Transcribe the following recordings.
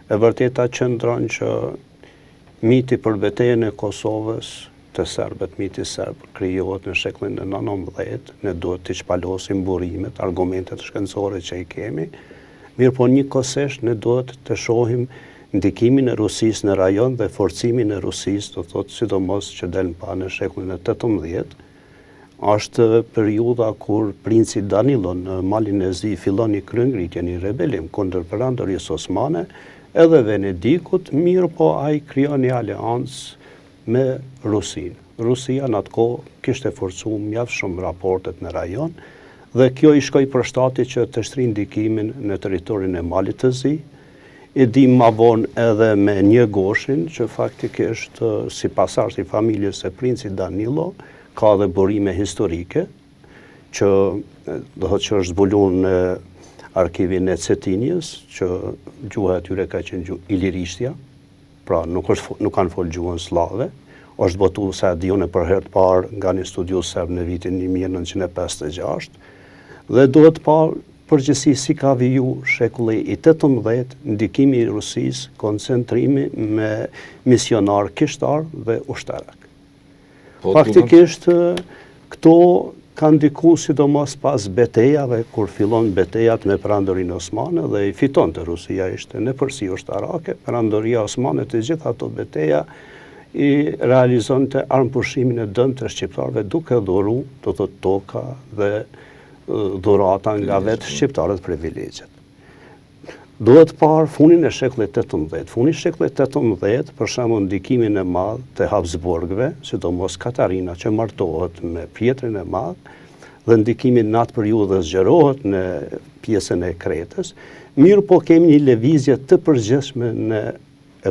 E vërteta qëndron që miti për betejën e Kosovës të serbët, miti serb, krijohet në shekullin e 19, ne duhet të shpalosim burimet, argumentet shkencore që i kemi, mirë po njëkohësisht ne duhet të shohim ndikimin e Rusisë në rajon dhe forcimin e Rusisë, do thotë sidomos që del pa në shekullin e 18, është periudha kur princi Danilo në Malin e Zi fillon një kryengritje, një rebelim kundër perandorisë osmane, edhe Venedikut, mirë po ai krijon një aleancë me Rusinë. Rusia në atë kohë kishte forcuar mjaft shumë raportet në rajon dhe kjo i shkoi përshtatje që të shtrijë ndikimin në territorin e Malit të Zi. E di ma vonë edhe me një Goshin që faktikisht si pasardhës i familjes së princit Danilo ka dhe burime historike që do thotë që është zbuluar në arkivin e Cetinjes, që gjuha e tyre ka qenë gjuhë ilirishtja, pra nuk kanë folë gjuhën slave, është botu se dione për herë të parë nga një studius serb në vitin 1956, dhe duhet parë përgjithësi si ka viju shekulli i 18, ndikimi i Rusisë, koncentrimi me misionar kishtar dhe ushtarak. Faktikisht, këto kanë ndiku sidomos pas betejave, kur fillon betejat me perandorinë osmane dhe i fiton të Rusia ishte në përsi ushtarake, perandoria osmane të gjitha ato beteja i realizon të armëpushimin e dëm të shqiptarëve duke dhuru të toka dhe dhurata nga vetë shqiptarët privilegjet. Duhet parë funin e shekullit 18. Funi i shekullit 18 për shembull ndikimin e madh të Habsburgëve, sidomos Katarina që martohet me Pjetrin e Madh, dhe ndikimin në atë periudhë zgjerohet në pjesën e Kretës, mirë po kemi një lëvizje të përgjithshme në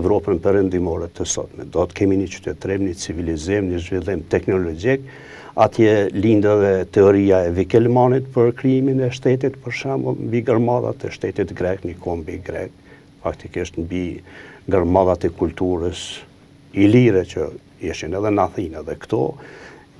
Evropën perëndimore të sotme. Do të kemi një qytetërim, një civilizim, një zhvillim teknologjik. Atje lindë dhe teoria e Wikelmanit për krijimin e shtetit, për shembull, mbi gërmadhat e shtetit grek, një kombi grek, faktikisht mbi gërmadhat e kulturës ilire që ishin edhe në Athinë dhe këto.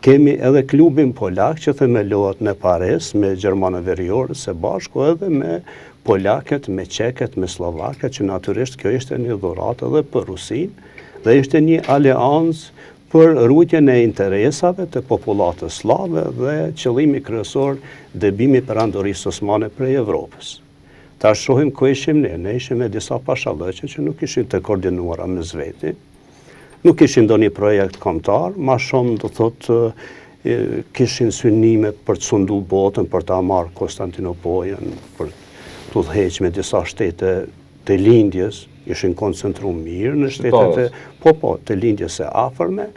Kemi edhe klubin polak që themelohet në Paris me gjermanë veriorë së bashku edhe me polakët, me çekët, me slovakët, që natyrisht kjo ishte një dhuratë edhe për Rusinë dhe ishte një aleancë për rrujtjen e interesave të popullatës slave dhe qëllimi kryesor dëbimi perandorisë osmane prej Evropës. Ta shohim ku ishim ne ishim me disa pashallëqe që nuk ishin të koordinuara me zveti, nuk ishin ndonjë projekt kombëtar, ma shumë do thotë kishin synime për të sundu botën, për ta marrë Konstantinopolin, për të udhëheqë me disa shtete të lindjes, ishin koncentruar mirë në shtetet të lindjes së afërme,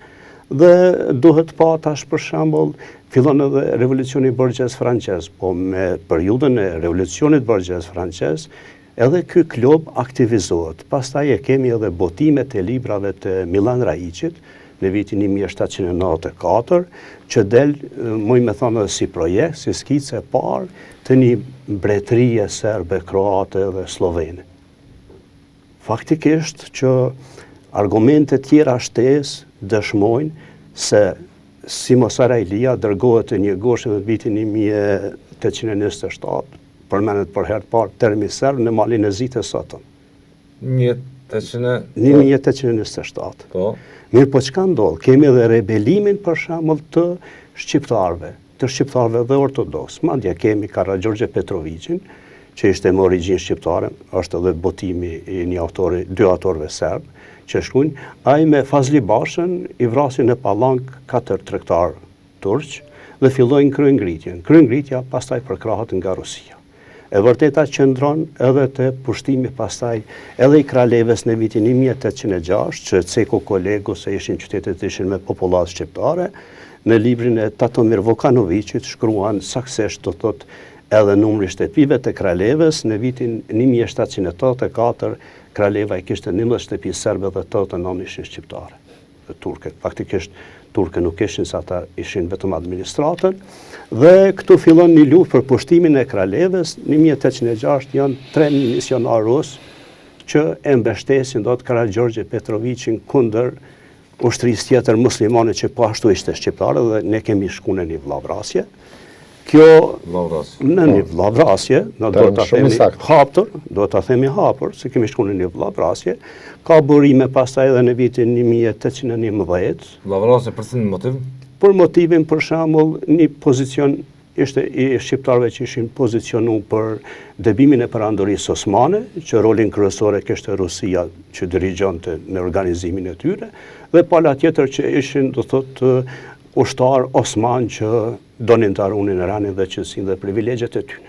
dhe duhet pa tash për shembull fillon edhe revolucioni borgjes francez, po me periudhën e revolucionit borgjes francez, edhe ky klub aktivizohet. Pastaj e kemi edhe botimet e librave të Milan Raiqit në vitin 1794, që del, muj me thonë edhe si projekt, si skice e parë të një mbretërie serbe, kroate dhe slovene. Faktikisht që argumente tjera shtesë dëshmojnë se si Mosara Ilia dërgohet të një Goshi në vitin 1827, përmenet për herë të parë termi serb në Malin e Zi të sotëm. 1827. Po. Mirë po çka ndodh? Kemi edhe rebelimin për shembull të shqiptarëve dhe ortodoks. Madje kemi Karagjorgje Petrovicin, që ishte me origjinë shqiptare, është edhe botimi i dy autorëve serb, që shkruajnë, ai me Fazli Bashën i vrasin në Pallank 4 tregtar turq dhe fillojnë kryengritjen. Kryengritja pastaj përkrahet nga Rusia. E vërteta qëndron edhe te pushtimi pastaj edhe i Kralevës në vitin 1806, që Ceko kolegu se ishin qytetet ishin me popullat shqiptare, në librin e Tatomir Vukanovićit shkruan saktësisht do thotë edhe numri shtëpive të Kralevës në vitin 1784, Kraleva i kishte 11 shtëpi serbe dhe 89 ishin shqiptare dhe turke. Faktikisht turke nuk ishin, sa ata ishin vetëm administratën, dhe këtu fillon një luftë për pushtimin e Kralevës. Në 1806 janë 3000 misionar rusë që e mbështesin do të Karagjorgje Petrovicin kundër ushtrisë tjetër muslimane që po ashtu ishte shqiptare, dhe ne kemi shku në një vllavrasje. Kjo në një vllavrasje, do ta themi hapur, se kemi shkuar në një vllavrasje, ka burime pastaj edhe në vitin 1811. Vllavrasje për cilin motiv? Për motivin, për shembull, një pozicion ishte i shqiptarëve që ishin pozicionu për debimin e perandorisë osmane, që rolin kryesor e kishte Rusia që dirigjonte në organizimin e tyre, dhe pala tjetër që ishin, do thotë, ushtar osman që donin të harunin Iranin dhe qësinë dhe privilegjet e tyre.